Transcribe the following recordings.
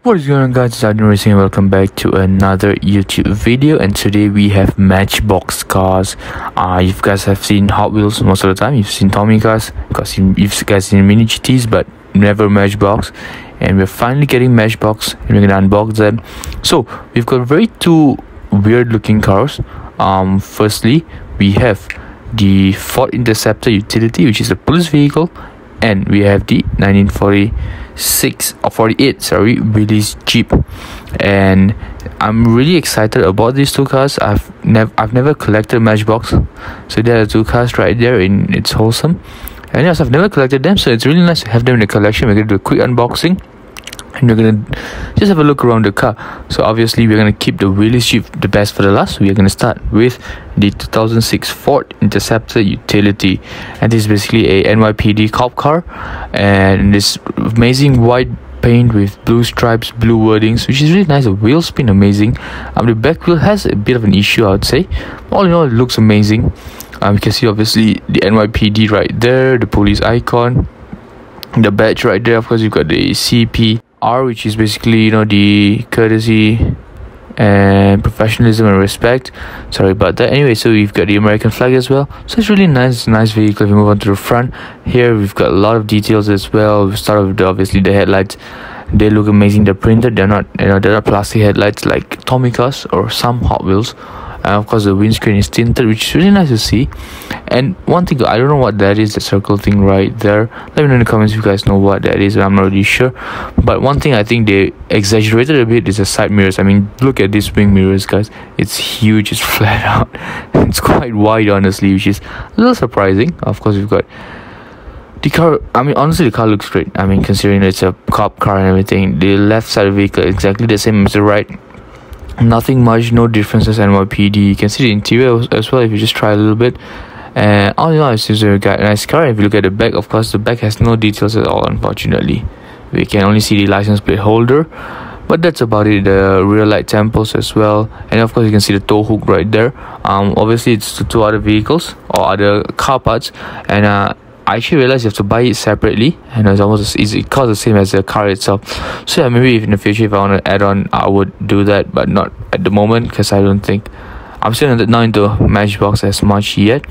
What is going on, guys? It's RdnRacing and welcome back to another YouTube video. And today we have Matchbox cars. You guys have seen Hot Wheels most of the time. You've seen Tommy cars, because you've guys seen mini GTs, but never Matchbox. And we're finally getting Matchbox, and we're gonna unbox them. So we've got two weird looking cars. Firstly, we have the Ford Interceptor utility, which is a police vehicle, and we have the 1948 Willys Jeep. And I'm really excited about these two cars. I've never collected Matchbox, so there are two cars right there. It's wholesome, and yes, I've never collected them, so it's really nice to have them in the collection. We're gonna do a quick unboxing, and we're gonna just have a look around the car. So obviously we're gonna keep the Willys Jeep the best for the last. We're gonna start with the 2006 Ford Interceptor utility, and this is basically a NYPD cop car, and this amazing white paint with blue stripes, blue wordings, which is really nice. The wheel spin amazing. The back wheel has a bit of an issue, I would say. All in all, it looks amazing. You can see obviously the NYPD right there, the police icon, the badge right there. Of course, you've got the CPR, which is basically, the courtesy and professionalism and respect. Sorry about that. Anyway, so we've got the American flag as well, so it's really nice vehicle. If we move on to the front here, we've got a lot of details as well. We start with obviously the headlights. They look amazing. They're printed. They're not plastic headlights like Tommy cars or some Hot Wheels. And of course the windscreen is tinted, which is really nice to see. And one thing, I don't know what that is, the circle thing right there. Let me know in the comments if you guys know what that is. I'm not really sure, but one thing I think they exaggerated a bit is the side mirrors. I mean, look at these wing mirrors, guys. It's huge. It's flat out. It's quite wide, honestly, which is a little surprising. Of course, we've got the car. I mean, honestly, the car looks great. I mean, considering it's a cop car and everything. The left side of the vehicle is exactly the same as the right. Nothing much, no differences. NYPD. You can see the interior as well if you just try a little bit. And all in all, it's just a nice car. If you look at the back, of course, the back has no details at all, unfortunately. We can only see the license plate holder, but that's about it. The rear light temples as well, and of course you can see the tow hook right there. Obviously it's the two other vehicles or other car parts, and I actually realized you have to buy it separately, and it's almost as easy. It costs the same as the car itself. So yeah, maybe if in the future if I want to add on, I would do that, but not at the moment, because I don't think I'm still not into Matchbox as much yet.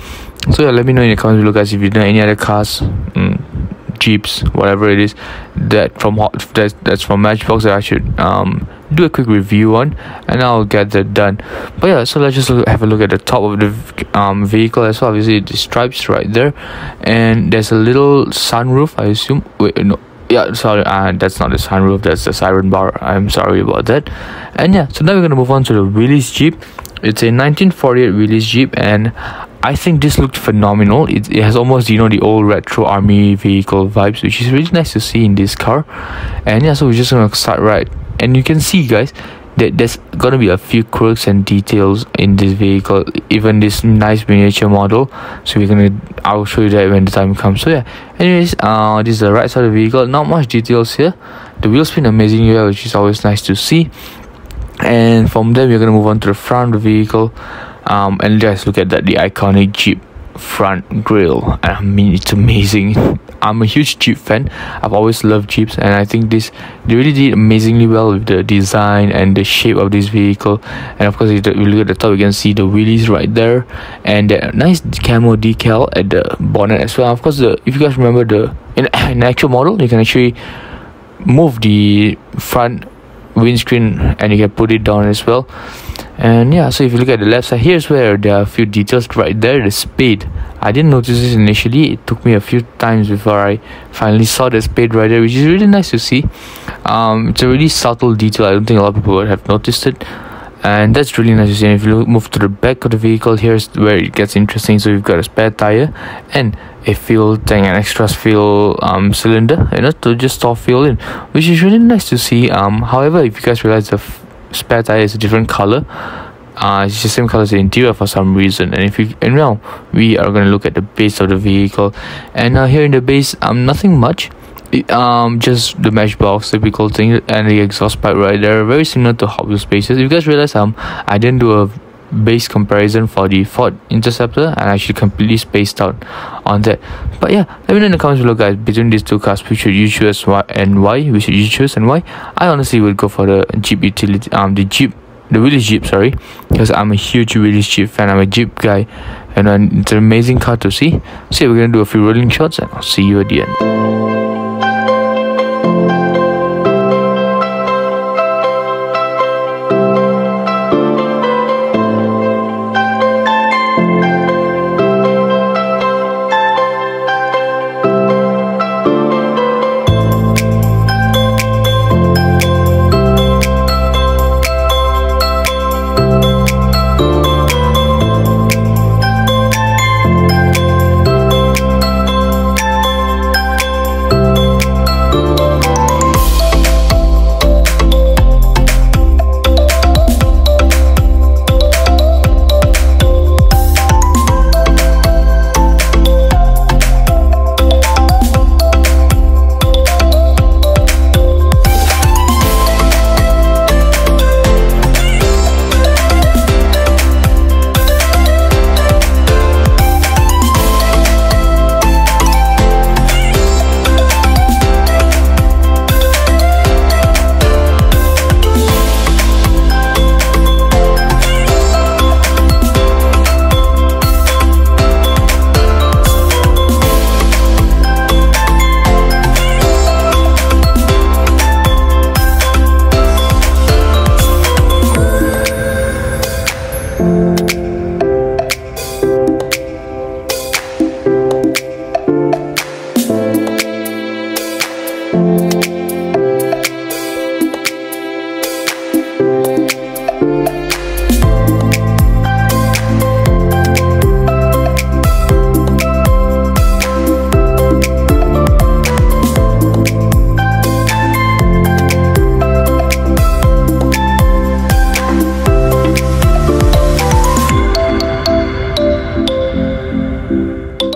So yeah, let me know in the comments below, guys, if you know any other cars, Jeeps, whatever it is that's from Matchbox that I should do a quick review on, and I'll get that done. But yeah, so let's just have a look at the top of the vehicle as well. Obviously the stripes right there, and there's a little sunroof, I assume. Wait, no, yeah, sorry, that's not the sunroof, that's the siren bar. I'm sorry about that. And yeah, so now we're gonna move on to the Willys Jeep. It's a 1948 Willys Jeep, and I think this looked phenomenal. It has almost, the old retro army vehicle vibes, which is really nice to see in this car. And yeah, so we're just gonna start right, and you can see, guys, that there's gonna be a few quirks and details in this vehicle, even this nice miniature model. So I'll show you that when the time comes. So yeah, anyways, this is the right side of the vehicle. Not much details here. The wheel spin amazing here, which is always nice to see. And from there we're gonna move on to the front of the vehicle, and just look at that, the iconic Jeep front grille. I mean, it's amazing. I'm a huge Jeep fan. I've always loved Jeeps, and I think they really did amazingly well with the design and the shape of this vehicle. And of course, if you look at the top, you can see the Willys right there, and the nice camo decal at the bonnet as well. Of course, if you guys remember in actual model, you can actually move the front windscreen and you can put it down as well. And yeah, so if you look at the left side, here's where there are a few details right there. The spade, I didn't notice this initially. It took me a few times before I finally saw the spade right there, which is really nice to see. It's a really subtle detail. I don't think a lot of people would have noticed it, and that's really nice to see. And if you move to the back of the vehicle, here's where it gets interesting. So you've got a spare tire and a fuel tank, an extra fuel cylinder, to just store fuel in, which is really nice to see. However, if you guys realize the spare tire is a different color, it's the same color as the interior for some reason. And now we are going to look at the base of the vehicle, and here in the base, nothing much. Just the Matchbox typical thing, and the exhaust pipe right there, very similar to Hot Wheels bases. If you guys realize I didn't do a base comparison for the Ford Interceptor, and I actually completely spaced out on that. But yeah, let me know in the comments below, guys, between these two cars, which should you choose and why? Which should you choose and why? I honestly would go for the Jeep utility, the Willys Jeep, sorry, because I'm a huge Willys Jeep fan. I'm a Jeep guy, and it's an amazing car to see. So yeah, we're gonna do a few rolling shots, and I'll see you at the end.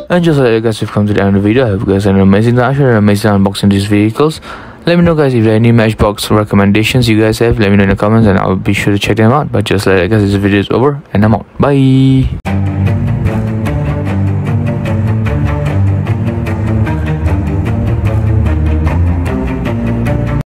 And just like that, guys, we've come to the end of the video. I hope you guys had an amazing time and an amazing unboxing these vehicles. Let me know, guys, if there are any Matchbox recommendations you guys have. Let me know in the comments and I'll be sure to check them out. But just like that, guys, this video is over and I'm out. Bye.